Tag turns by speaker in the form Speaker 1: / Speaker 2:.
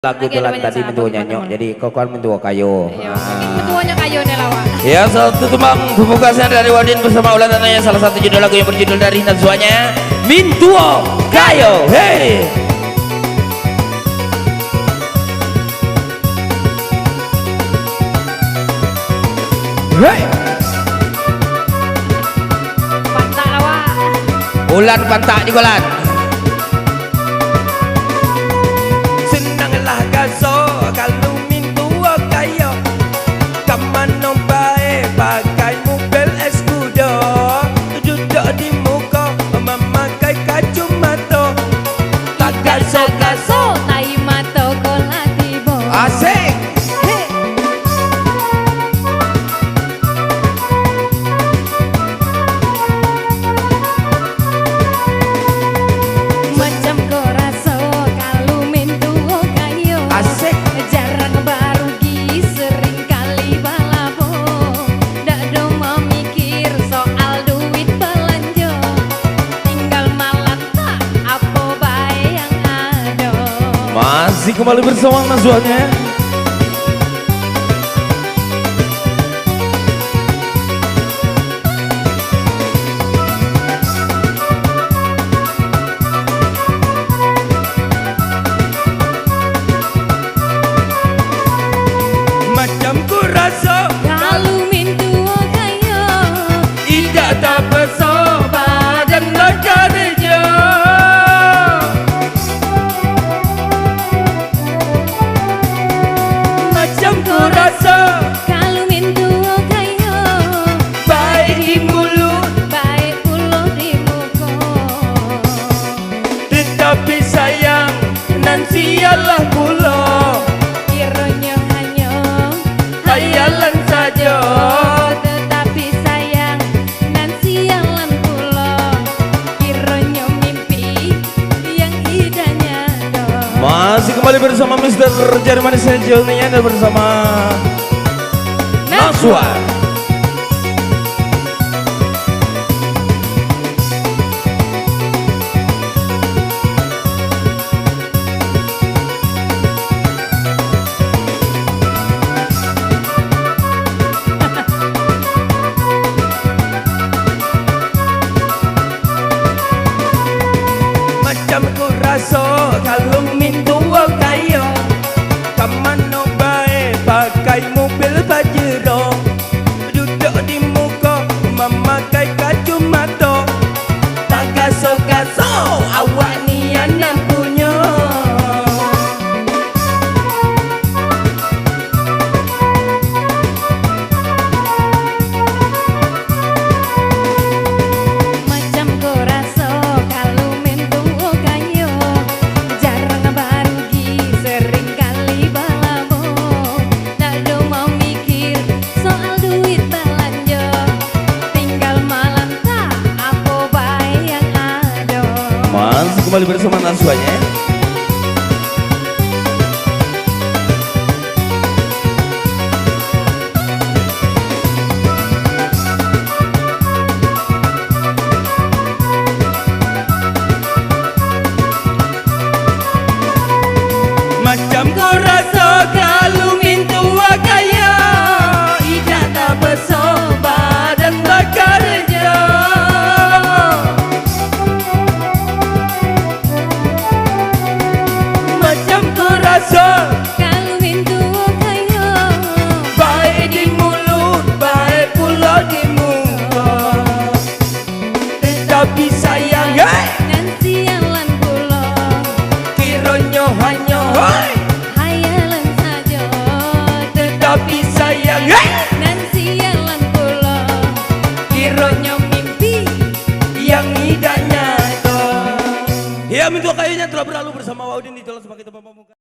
Speaker 1: lagu telan tadi mentua nyanyok jadi kokon mentua kayu
Speaker 2: mentuanya kayu nih lawan
Speaker 1: ya. Satu tembang pembukasan dari Wadin bersama ulah tanahnya, salah satu judul lagu yang berjudul dari Najwanya Mintuo Kayo. Hey, hey,
Speaker 2: pantak lawan
Speaker 1: ulan pantak di kolan senanglah gaso kalau mintuo kayo kamano bae pakai mobil escudo duduk di muka memakai kacamata tak gaso-gaso
Speaker 2: tai mato kolatibo
Speaker 1: asik.
Speaker 2: macam koraso kalau mintuo kayu
Speaker 1: Asik.
Speaker 2: jarang barugi sering kali balabo dak do mau mikir soal duit belanja tinggal malat tak apa bae yang ada.
Speaker 1: Masih kembali bersama Najwanya. Macam ku rasa
Speaker 2: Kalau mintuo kayu
Speaker 1: tidak tak bersobat dan kerja. Macam ku rasa
Speaker 2: kalau mintuo kayu
Speaker 1: baik di mulut
Speaker 2: baik ulo di muka
Speaker 1: tetapi sayang nan sialah pula
Speaker 2: kiranya hanya
Speaker 1: hayalan saja.
Speaker 2: tetapi sayang nan sialan pula kiranya mimpi yang indahnya dong.
Speaker 1: Masih kembali bersama Mr. Jerman Sejelnya dan bersama Najwa. Macam ku rasa kalau mintuo kayo kamano bae pakai mobil pajero duduk di muka memakai kacamata tak gaso-gaso awak ni anak punya.
Speaker 2: Macam koraso kalau mintuo kayu jarang barugi sering kali balabo tak do mau mikir soal duit belanja tinggal malam tak apa bae yang ada.
Speaker 1: Masih kembali bersama Najwanya. Macam ku rasa kalau mintuo kaya tidak tak bersobat dan bekerja. Macam ku rasa
Speaker 2: Kalau mintuo kayu
Speaker 1: baik di mulut baik pula di muka tetapi sayang
Speaker 2: nan sialan pula
Speaker 1: kiranya hanya
Speaker 2: hayalan saja
Speaker 1: tetapi sayang
Speaker 2: nan sialan pula
Speaker 1: kiranya
Speaker 2: mimpi
Speaker 1: yang tidak nyata. Ya, mintuo kayunya telah berlalu bersama Waudin di dalam sebagai tempat pembuka.